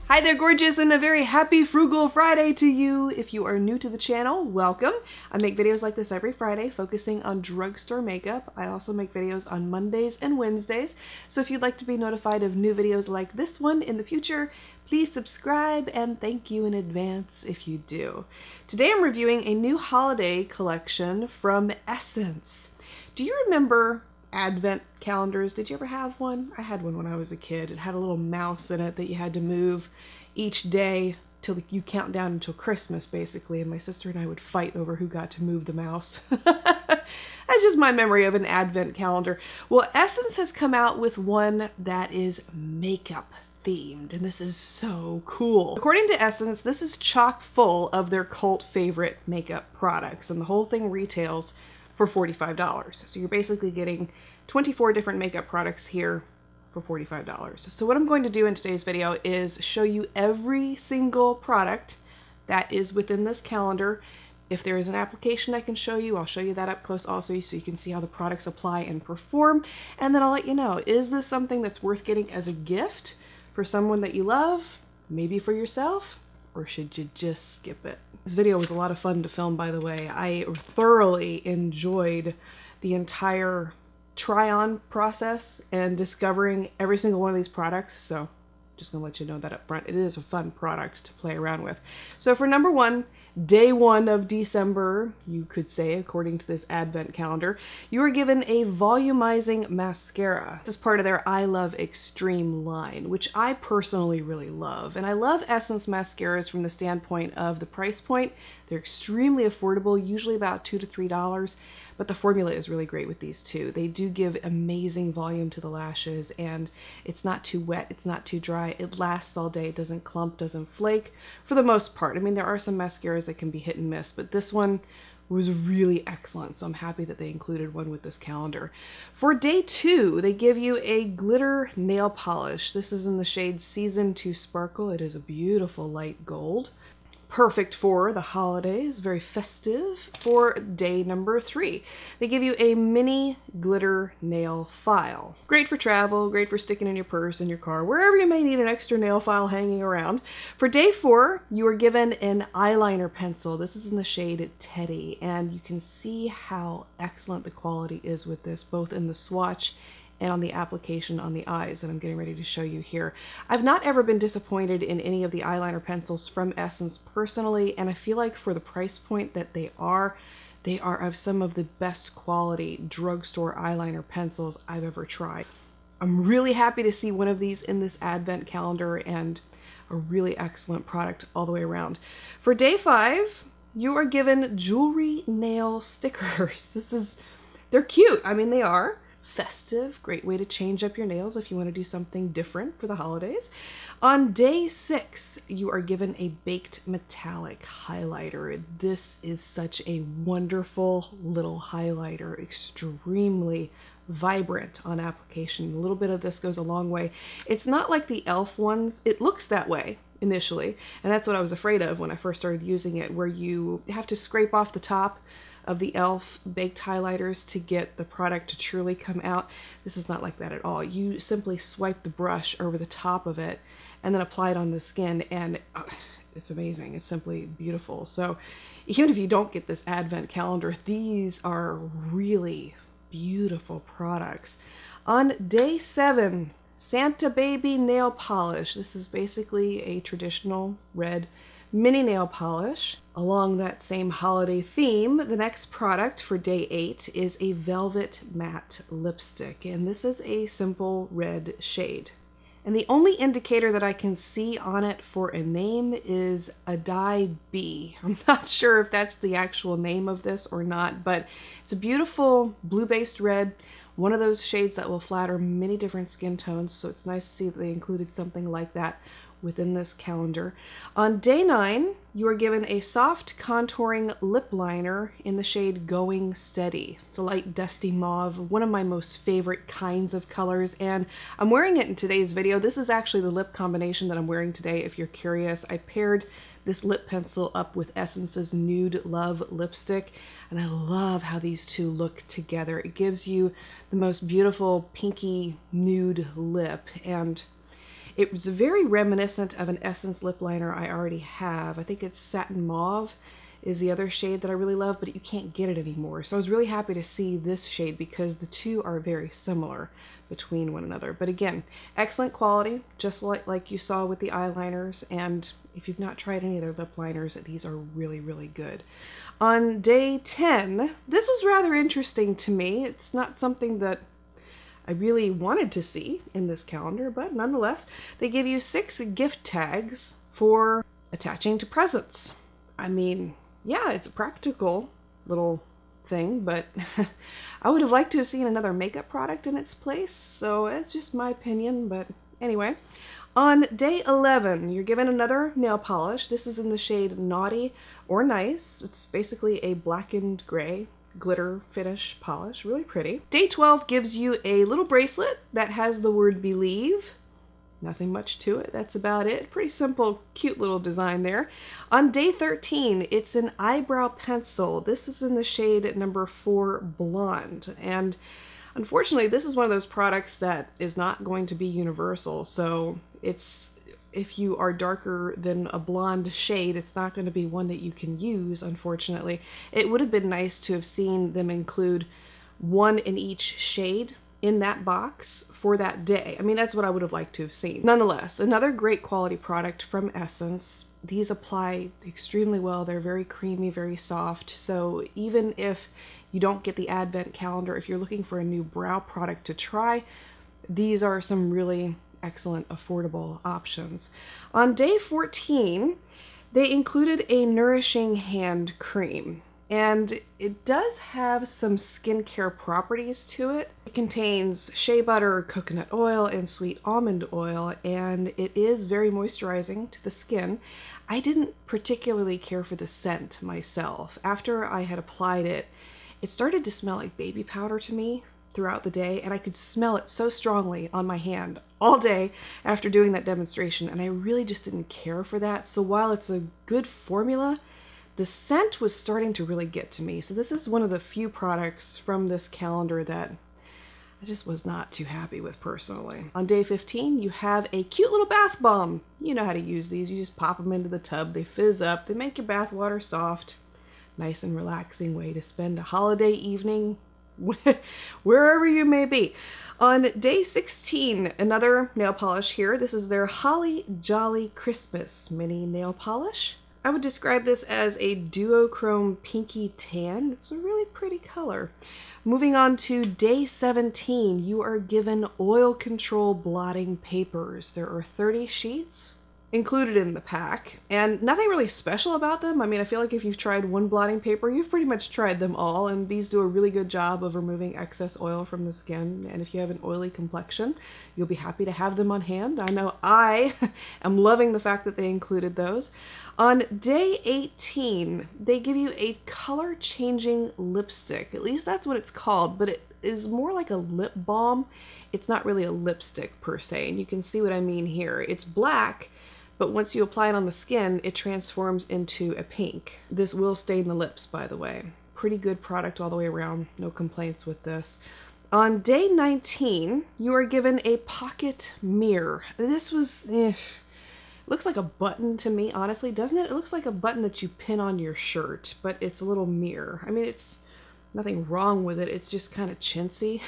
Hi there, gorgeous, and a very happy Frugal Friday to you. If you are new to the channel, welcome. I make videos like this every Friday focusing on drugstore makeup. I also make videos on Mondays and Wednesdays, so if you'd like to be notified of new videos like this one in the future, please subscribe, and thank you in advance if you do. Today I'm reviewing a new holiday collection from Essence. Do you remember Advent calendars? Did you ever have one? I had one when I was a kid. It had a little mouse in it that you had to move each day till you count down until Christmas, basically, and my sister and I would fight over who got to move the mouse. That's just my memory of an Advent calendar. Well, Essence has come out with one that is makeup themed, and this is so cool. According to Essence, this is chock full of their cult favorite makeup products, and the whole thing retails for $45. So you're basically getting 24 different makeup products here for $45. So what I'm going to do in today's video is show you every single product that is within this calendar. If there is an application I can show you, I'll show you that up close also so you can see how the products apply and perform. And then I'll let you know, is this something that's worth getting as a gift for someone that you love, maybe for yourself, or should you just skip it? This video was a lot of fun to film, by the way. I thoroughly enjoyed the entire try-on process and discovering every single one of these products, so just gonna let you know that up front. It is a fun product to play around with. So for number one, day one of December, you could say, according to this Advent calendar, you are given a volumizing mascara. This is part of their I Love Extreme line, which I personally really love. And I love Essence mascaras from the standpoint of the price point. They're extremely affordable, usually about $2 to $3, but the formula is really great with these too. They do give amazing volume to the lashes, and it's not too wet, it's not too dry. It lasts all day, it doesn't clump, doesn't flake for the most part. I mean, there are some mascaras that can be hit and miss, but this one was really excellent, so I'm happy that they included one with this calendar. For day two, they give you a glitter nail polish. This is in the shade Season to Sparkle. It is a beautiful light gold. Perfect for the holidays, very festive. For day number three, they give you a mini glitter nail file. Great for travel, great for sticking in your purse, in your car, wherever you may need an extra nail file hanging around. For day four, you are given an eyeliner pencil. This is in the shade Teddy, and you can see how excellent the quality is with this, both in the swatch and on the application on the eyes that I'm getting ready to show you here. I've not ever been disappointed in any of the eyeliner pencils from Essence personally, and I feel like for the price point that they are of some of the best quality drugstore eyeliner pencils I've ever tried. I'm really happy to see one of these in this Advent calendar, and a really excellent product all the way around. For day five, you are given jewelry nail stickers. They're cute. I mean, they are festive, great way to change up your nails if you want to do something different for the holidays. On day six, you are given a baked metallic highlighter. This is such a wonderful little highlighter, extremely vibrant on application. A little bit of this goes a long way. It's not like the e.l.f. ones. It looks that way initially, and that's what I was afraid of when I first started using it, where you have to scrape off the top of the e.l.f. baked highlighters to get the product to truly come out. This is not like that at all. You simply swipe the brush over the top of it and then apply it on the skin, and it's amazing. It's simply beautiful. So even if you don't get this Advent calendar, these are really beautiful products. On day seven, Santa Baby nail polish. This is basically a traditional red mini nail polish. Along that same holiday theme, the next product for day eight is a Velvet Matte Lipstick, and this is a simple red shade. And the only indicator that I can see on it for a name is a dye B. I'm not sure if that's the actual name of this or not, but it's a beautiful blue-based red, one of those shades that will flatter many different skin tones, so it's nice to see that they included something like that within this calendar. On day 9, you are given a soft contouring lip liner in the shade Going Steady. It's a light dusty mauve, one of my most favorite kinds of colors, and I'm wearing it in today's video. This is actually the lip combination that I'm wearing today, if you're curious. I paired this lip pencil up with Essence's Nude Love lipstick. And I love how these two look together. It gives you the most beautiful pinky nude lip, and it was very reminiscent of an Essence lip liner I already have. I think it's Satin Mauve is the other shade that I really love, but you can't get it anymore. So I was really happy to see this shade because the two are very similar between one another. But again, excellent quality, just like you saw with the eyeliners. And if you've not tried any of their lip liners, these are really, really good. On day 10, this was rather interesting to me. It's not something that I really wanted to see in this calendar, but nonetheless, they give you 6 gift tags for attaching to presents. I mean, yeah, it's a practical little thing, but I would have liked to have seen another makeup product in its place, so it's just my opinion. But anyway, on day 11, you're given another nail polish. This is in the shade Naughty or Nice. It's basically a blackened gray glitter finish polish, really pretty. Day 12 gives you a little bracelet that has the word believe. Nothing much to it, that's about it. Pretty simple, cute little design there. On day 13, it's an eyebrow pencil. This is in the shade number 4 Blonde. And unfortunately, this is one of those products that is not going to be universal. So if you are darker than a blonde shade, it's not going to be one that you can use, unfortunately. It would have been nice to have seen them include one in each shade in that box for that day. I mean, that's what I would have liked to have seen. Nonetheless, another great quality product from Essence. These apply extremely well. They're very creamy, very soft. So even if you don't get the advent calendar, if you're looking for a new brow product to try, these are some really excellent affordable options. On day 14, they included a nourishing hand cream. And it does have some skincare properties to it. It contains shea butter, coconut oil, and sweet almond oil, and it is very moisturizing to the skin. I didn't particularly care for the scent myself. After I had applied it, it started to smell like baby powder to me throughout the day, and I could smell it so strongly on my hand all day after doing that demonstration, and I really just didn't care for that. So while it's a good formula, the scent was starting to really get to me. So this is one of the few products from this calendar that I just was not too happy with personally. On day 15, you have a cute little bath bomb. You know how to use these. You just pop them into the tub, they fizz up, they make your bath water soft. Nice and relaxing way to spend a holiday evening wherever you may be. On day 16, another nail polish here. This is their Holly Jolly Christmas mini nail polish. I would describe this as a duochrome pinky tan. It's a really pretty color. Moving on to day 17, you are given oil control blotting papers. There are 30 sheets included in the pack, and nothing really special about them. I mean, I feel like if you've tried one blotting paper, you've pretty much tried them all, and these do a really good job of removing excess oil from the skin. And if you have an oily complexion, you'll be happy to have them on hand. I know I am loving the fact that they included those. On day 18, they give you a color changing lipstick. At least that's what it's called, but it is more like a lip balm. It's not really a lipstick per se, and you can see what I mean here. It's black, but once you apply it on the skin, it transforms into a pink. This will stain the lips, by the way. Pretty good product all the way around. No complaints with this. On day 19, you are given a pocket mirror. This was, looks like a button to me, honestly, doesn't it? It looks like a button that you pin on your shirt, but it's a little mirror. I mean, it's nothing wrong with it. It's just kind of chintzy.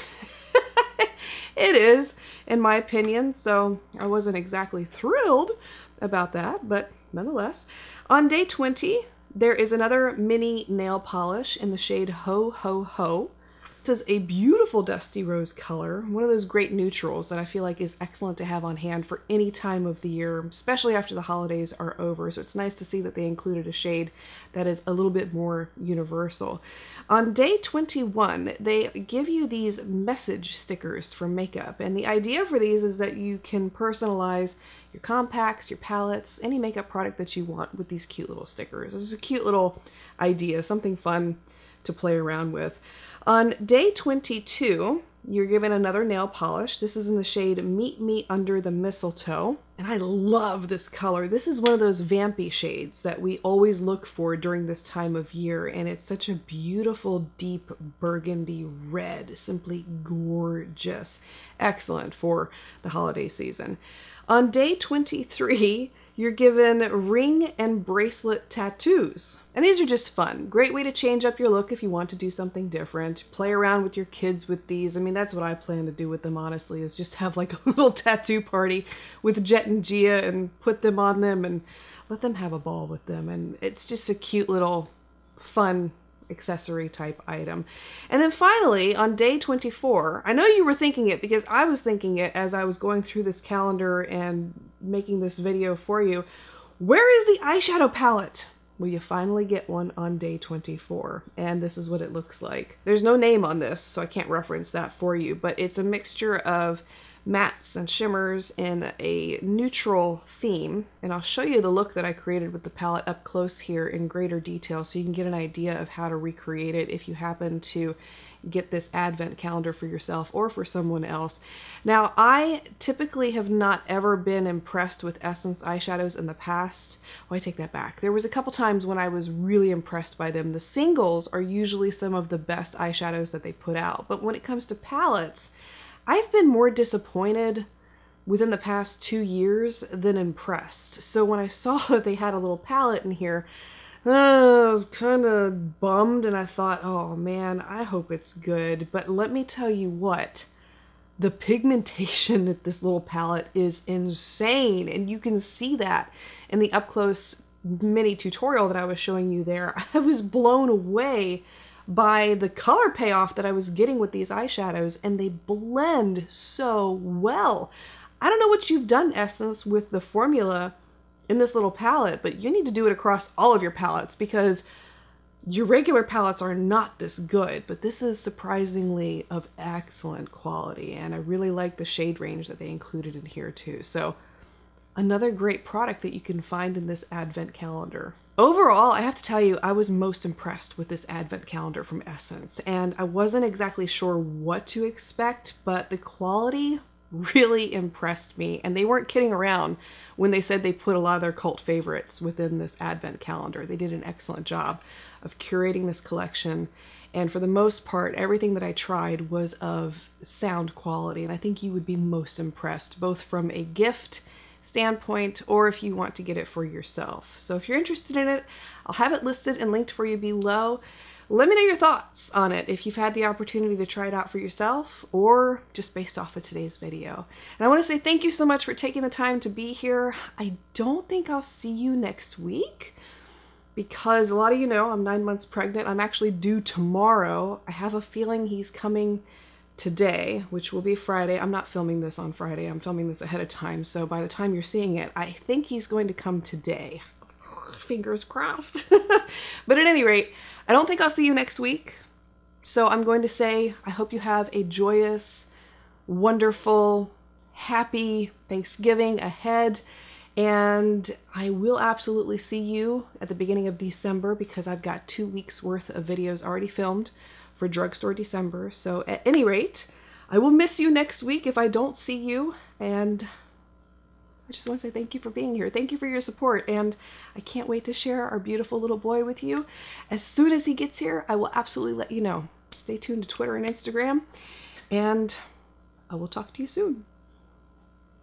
It is, in my opinion, so I wasn't exactly thrilled about that, but nonetheless. On day 20, there is another mini nail polish in the shade Ho Ho Ho. This is a beautiful dusty rose color, one of those great neutrals that I feel like is excellent to have on hand for any time of the year, especially after the holidays are over. So it's nice to see that they included a shade that is a little bit more universal. On day 21, they give you these message stickers for makeup, and the idea for these is that you can personalize your compacts, your palettes, any makeup product that you want with these cute little stickers. This is a cute little idea, something fun to play around with. On day 22, you're given another nail polish. This is in the shade Meet Me Under the Mistletoe. And I love this color. This is one of those vampy shades that we always look for during this time of year, and it's such a beautiful deep burgundy red, simply gorgeous. Excellent for the holiday season. On day 23, you're given ring and bracelet tattoos. And these are just fun. Great way to change up your look if you want to do something different. Play around with your kids with these. I mean, that's what I plan to do with them, honestly, is just have like a little tattoo party with Jet and Gia and put them on them and let them have a ball with them. And it's just a cute little fun accessory type item. And then finally, on day 24, I know you were thinking it because I was thinking it as I was going through this calendar and making this video for you. Where is the eyeshadow palette? Well, you finally get one on day 24, and this is what it looks like. There's no name on this, so I can't reference that for you, but it's a mixture of mattes and shimmers in a neutral theme, and I'll show you the look that I created with the palette up close here in greater detail so you can get an idea of how to recreate it if you happen to get this advent calendar for yourself or for someone else. Now, I typically have not ever been impressed with Essence eyeshadows in the past. Well, I take that back. There was a couple times when I was really impressed by them. The singles are usually some of the best eyeshadows that they put out, but when it comes to palettes, I've been more disappointed within the past 2 years than impressed. So when I saw that they had a little palette in here, I was kind of bummed, and I thought, oh man, I hope it's good. But let me tell you what, the pigmentation at this little palette is insane, and you can see that in the up-close mini tutorial that I was showing you there. I was blown away by the color payoff that I was getting with these eyeshadows, and they blend so well. I don't know what you've done, Essence, with the formula in this little palette, but you need to do it across all of your palettes because your regular palettes are not this good, but this is surprisingly of excellent quality, and I really like the shade range that they included in here too. So another great product that you can find in this advent calendar. Overall, I have to tell you, I was most impressed with this advent calendar from Essence, and I wasn't exactly sure what to expect, but the quality really impressed me, and they weren't kidding around when they said they put a lot of their cult favorites within this advent calendar. They did an excellent job of curating this collection, and for the most part, everything that I tried was of sound quality, and I think you would be most impressed, both from a gift standpoint or if you want to get it for yourself. So if you're interested in it, I'll have it listed and linked for you below. Let me know your thoughts on it if you've had the opportunity to try it out for yourself or just based off of today's video. And I want to say thank you so much for taking the time to be here. I don't think I'll see you next week because a lot of you know I'm 9 months pregnant. I'm actually due tomorrow. I have a feeling he's coming today, which will be Friday. I'm not filming this on Friday. I'm filming this ahead of time. So by the time you're seeing it, I think he's going to come today. Fingers crossed. But at any rate, I don't think I'll see you next week. So I'm going to say I hope you have a joyous, wonderful, happy Thanksgiving ahead. And I will absolutely see you at the beginning of December because I've got 2 weeks worth of videos already filmed for Drugstore December. So at any rate, I will miss you next week if I don't see you. And I just want to say thank you for being here. Thank you for your support. And I can't wait to share our beautiful little boy with you. As soon as he gets here, I will absolutely let you know. Stay tuned to Twitter and Instagram. And I will talk to you soon.